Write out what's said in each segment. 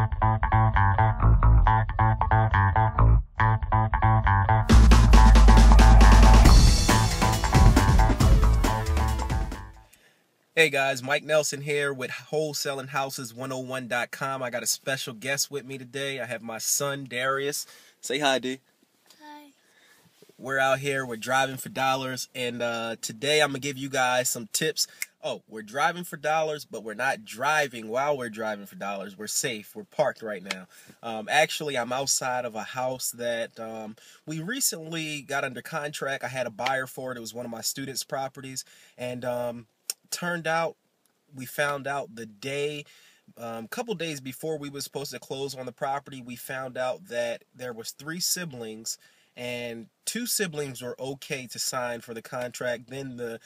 Hey guys, Mike Nelson here with WholesalingHouses101.com. I got a special guest with me today. I have my son Darius. Say hi, D. Hi. We're out here, we're driving for dollars, and today I'm going to give you guys some tips. Oh, we're driving for dollars, but we're not driving while we're driving for dollars. We're safe. We're parked right now. Actually, I'm outside of a house that we recently got under contract. I had a buyer for it. It was one of my students' properties, and turned out, we found out the day, couple days before we were supposed to close on the property, we found out that there was 3 siblings, and 2 siblings were okay to sign for the contract. Then the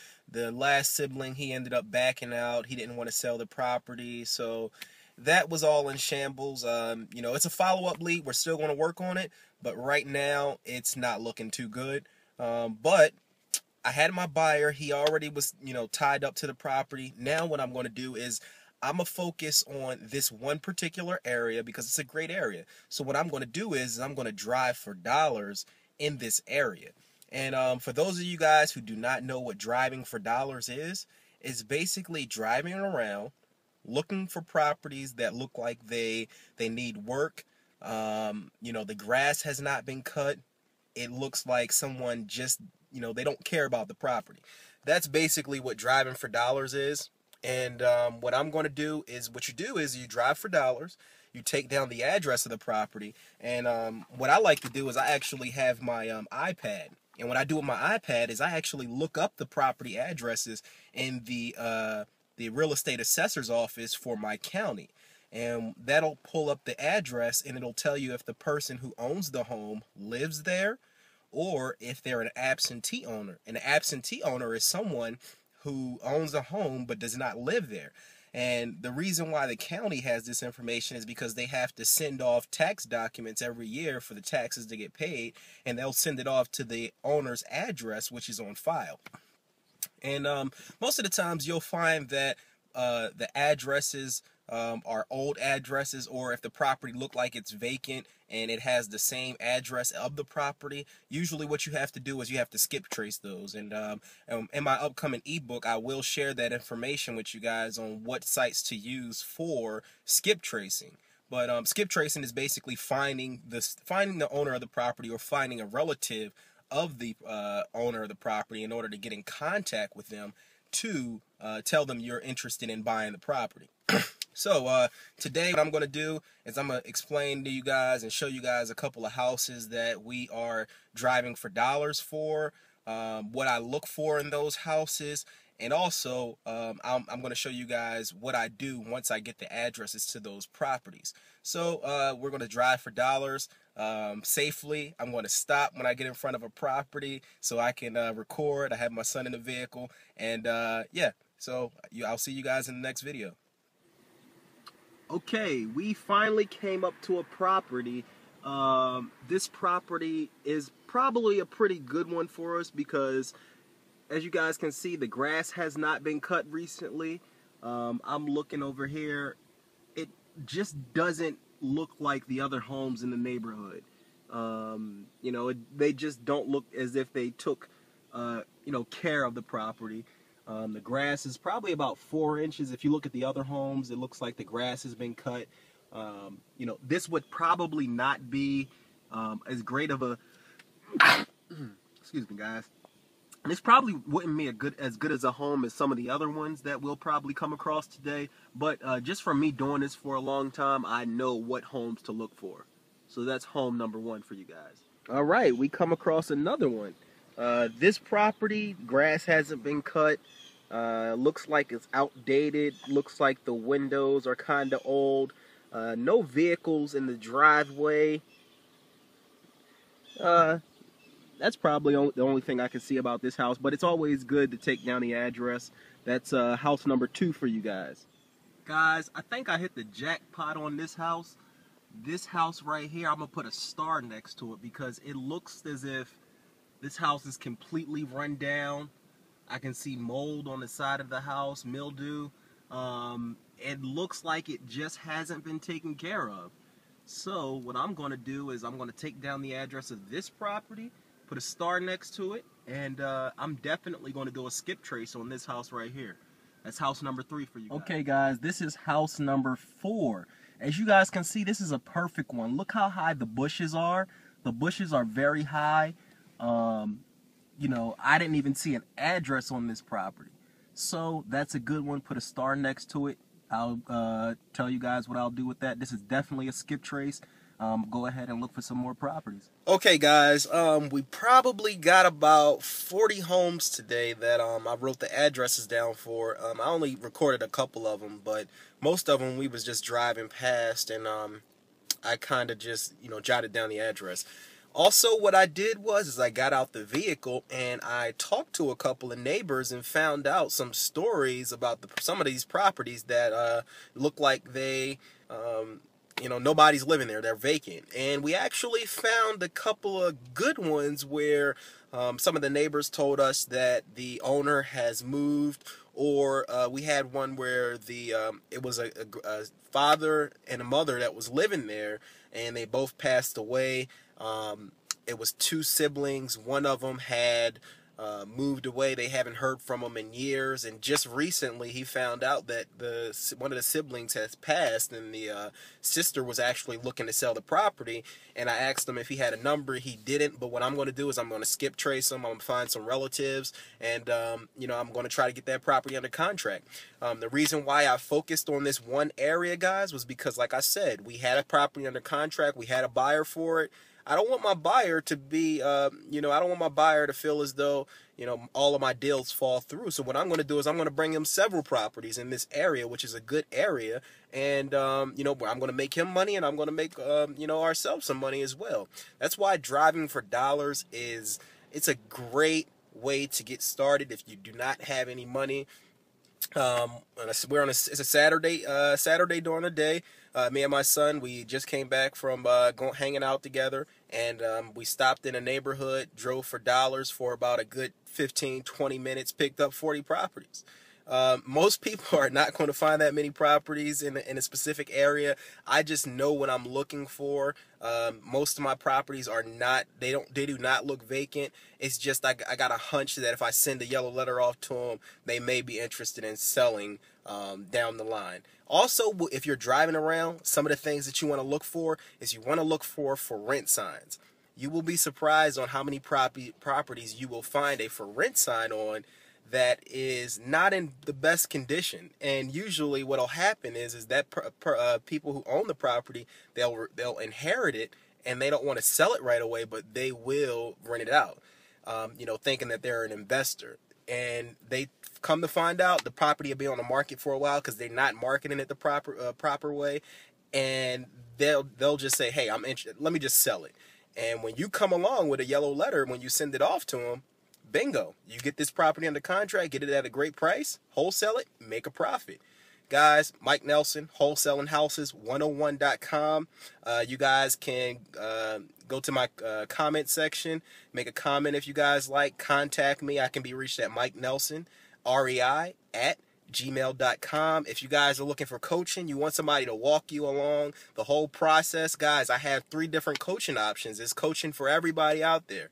last sibling, he ended up backing out. He didn't want to sell the property, so that was all in shambles. You know, it's a follow-up lead. We're still going to work on it, but right now it's not looking too good. But I had my buyer. He already was, you know, tied up to the property. Now what I'm going to do is I'm going to focus on this one particular area because it's a great area. So what I'm going to do is I'm going to drive for dollars in this area. And for those of you guys who do not know what driving for dollars is, it's basically driving around looking for properties that look like they need work. You know, the grass has not been cut. It looks like someone just, you know, they don't care about the property. That's basically what driving for dollars is. And what I'm going to do is, what you do is you drive for dollars, you take down the address of the property, and what I like to do is I actually have my iPad. And what I do with my iPad is I actually look up the property addresses in the real estate assessor's office for my county. And that'll pull up the address, and it'll tell you if the person who owns the home lives there, or if they're an absentee owner. An absentee owner is someone who owns a home but does not live there. And the reason why the county has this information is because they have to send off tax documents every year for the taxes to get paid, and they'll send it off to the owner's address, which is on file. And most of the times you'll find that the addresses are old addresses, or if the property look like it's vacant and it has the same address of the property, usually what you have to do is you have to skip trace those. And in my upcoming ebook, I will share that information with you guys on what sites to use for skip tracing. But skip tracing is basically finding the owner of the property, or finding a relative of the owner of the property, in order to get in contact with them to tell them you're interested in buying the property. So today what I'm going to do is I'm going to explain to you guys and show you guys a couple of houses that we are driving for dollars for, what I look for in those houses, and also I'm going to show you guys what I do once I get the addresses to those properties. So we're going to drive for dollars safely. I'm going to stop when I get in front of a property so I can record. I have my son in the vehicle, and yeah, so I'll see you guys in the next video. Okay, we finally came up to a property. This property is probably a pretty good one for us because, as you guys can see, the grass has not been cut recently. I'm looking over here. It just doesn't look like the other homes in the neighborhood. You know, they just don't look as if they took, you know, care of the property. The grass is probably about 4 inches. If you look at the other homes, it looks like the grass has been cut. You know, this would probably not be as great of a excuse me, guys. This probably wouldn't be as good as a home as some of the other ones that we'll probably come across today. But just from me doing this for a long time, I know what homes to look for. So that's home number 1 for you guys. All right, we come across another one. This property, grass hasn't been cut. Looks like it's outdated. Looks like the windows are kind of old. No vehicles in the driveway. That's probably the only thing I can see about this house, but it's always good to take down the address. That's house number 2 for you guys. Guys, I think I hit the jackpot on this house. This house right here, I'm going to put a star next to it because it looks as if this house is completely run down. I can see mold on the side of the house, mildew. it looks like it just hasn't been taken care of. So what I'm going to do is I'm going to take down the address of this property, put a star next to it, and I'm definitely going to do a skip trace on this house right here. That's house number 3 for you guys. Okay, guys, this is house number 4. As you guys can see, this is a perfect one. Look how high the bushes are. The bushes are very high. You know, I didn't even see an address on this property. So that's a good one. Put a star next to it. I'll tell you guys what I'll do with that. This is definitely a skip trace. Go ahead and look for some more properties. Okay, guys, we probably got about 40 homes today that I wrote the addresses down for. I only recorded a couple of them, but most of them we was just driving past, and I kind of just, you know, jotted down the address. Also, what I did was I got out the vehicle and I talked to a couple of neighbors and found out some stories about some of these properties that look like they, you know, nobody's living there. They're vacant. And we actually found a couple of good ones where some of the neighbors told us that the owner has moved, or we had one where it was a father and a mother that was living there, and they both passed away. It was 2 siblings. One of them had moved away. They haven't heard from him in years, and just recently he found out that one of the siblings has passed, and the sister was actually looking to sell the property. And I asked him if he had a number. He didn't, but what I'm going to do is I'm going to skip trace him. I'm going to find some relatives, and you know, I'm going to try to get that property under contract. The reason why I focused on this one area, guys, was because, like I said, we had a property under contract. We had a buyer for it. I don't want my buyer to be, you know, I don't want my buyer to feel as though, you know, all of my deals fall through. So what I'm going to do is I'm going to bring him several properties in this area, which is a good area. And, you know, I'm going to make him money, and I'm going to make, you know, ourselves some money as well. That's why driving for dollars it's a great way to get started if you do not have any money. It's a Saturday during the day. Me and my son, we just came back from hanging out together, and we stopped in a neighborhood, drove for dollars for about a good 15-20 minutes, picked up 40 properties. Most people are not going to find that many properties in a specific area. I just know what I'm looking for. Most of my properties are not, they do not look vacant. It's just I got a hunch that if I send a yellow letter off to them, they may be interested in selling down the line. Also, if you're driving around, some of the things that you want to look for is you want to look for rent signs. You will be surprised on how many properties you will find a for rent sign on that is not in the best condition. And usually what'll happen is that people who own the property, they'll inherit it, and they don't want to sell it right away, but they will rent it out, you know, thinking that they're an investor. And they come to find out the property will be on the market for a while because they're not marketing it the proper way, and they'll just say, hey, I'm interested, let me just sell it. And when you come along with a yellow letter, when you send it off to them, bingo, you get this property under contract, get it at a great price, wholesale it, make a profit. Guys, Mike Nelson, wholesalinghouses101.com. You guys can go to my comment section, make a comment if you guys like, contact me. I can be reached at Mike Nelson, REI@gmail.com. If you guys are looking for coaching, you want somebody to walk you along the whole process, guys, I have 3 different coaching options. It's coaching for everybody out there.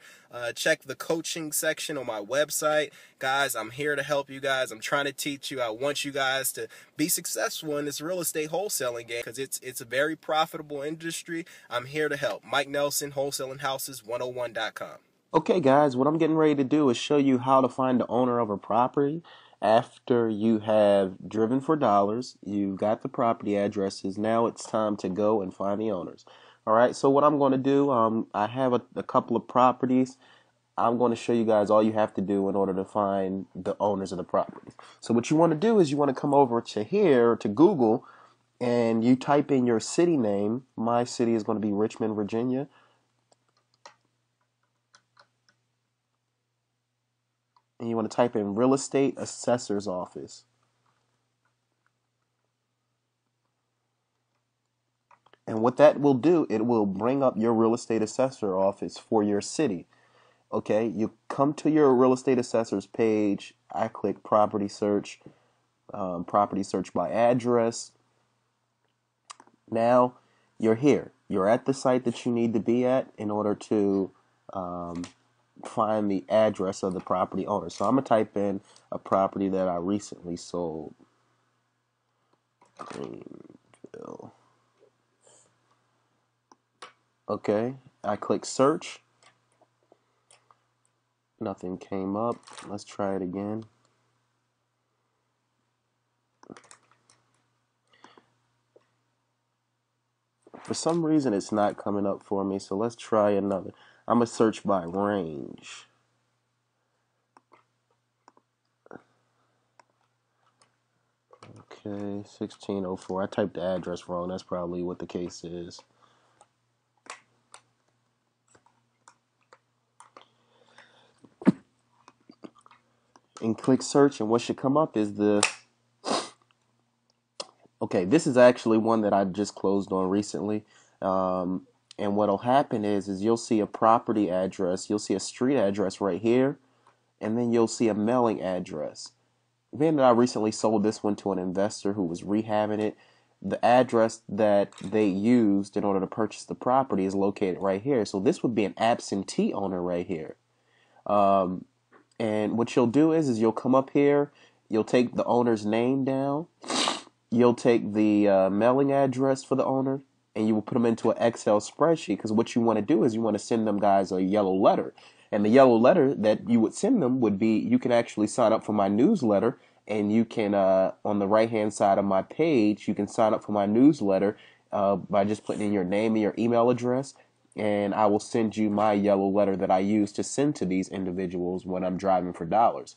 Check the coaching section on my website. Guys, I'm here to help you guys. I'm trying to teach you. I want you guys to be successful in this real estate wholesaling game because it's a very profitable industry. I'm here to help. Mike Nelson, wholesalinghouses101.com. Okay, guys, what I'm getting ready to do is show you how to find the owner of a property. After you have driven for dollars, you've got the property addresses. Now it's time to go and find the owners. All right, so what I'm going to do, I have a couple of properties. I'm going to show you guys all you have to do in order to find the owners of the properties. So what you want to do is you want to come over to here, to Google, and you type in your city name. My city is going to be Richmond, Virginia. And you want to type in real estate assessor's office. And what that will do, it will bring up your real estate assessor office for your city. Okay, you come to your real estate assessor's page. I click property search. property search by address. Now you're here. You're at the site that you need to be at in order to find the address of the property owner. So I'm going to type in a property that I recently sold. Greenville. Okay, I click search. Nothing came up. Let's try it again. For some reason, it's not coming up for me, so let's try another. I'm going to search by range. Okay, 1604. I typed the address wrong. That's probably what the case is. And click search, and what should come up is the... Okay, this is actually one that I just closed on recently. And what'll happen is you'll see a property address, you'll see a street address right here, and then you'll see a mailing address. Being that I recently sold this one to an investor who was rehabbing it, the address that they used in order to purchase the property is located right here. So this would be an absentee owner right here. And what you'll do is you'll come up here, you'll take the owner's name down, you'll take the mailing address for the owner, and you will put them into an Excel spreadsheet, because what you want to do is you want to send them guys a yellow letter. And the yellow letter that you would send them would be, you can actually sign up for my newsletter, and you can, on the right-hand side of my page, you can sign up for my newsletter by just putting in your name and your email address, and I will send you my yellow letter that I use to send to these individuals when I'm driving for dollars.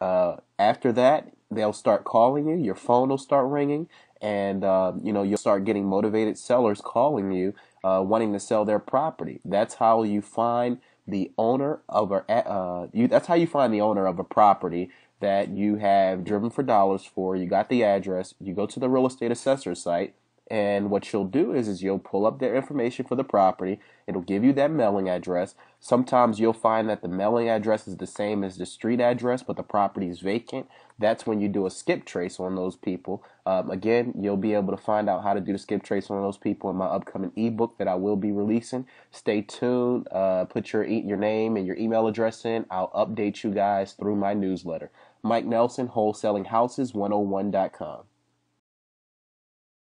After that, they'll start calling you. Your phone will start ringing, and you'll start getting motivated sellers calling you, wanting to sell their property. That's how you find the owner of that's how you find the owner of a property that you have driven for dollars for. You got the address. You go to the real estate assessor site. And what you'll do is you'll pull up their information for the property. It'll give you that mailing address. Sometimes you'll find that the mailing address is the same as the street address, but the property is vacant. That's when you do a skip trace on those people. Again, you'll be able to find out how to do the skip trace on those people in my upcoming ebook that I will be releasing. Stay tuned. Put your name and your email address in. I'll update you guys through my newsletter. Mike Nelson, wholesalinghouses101.com.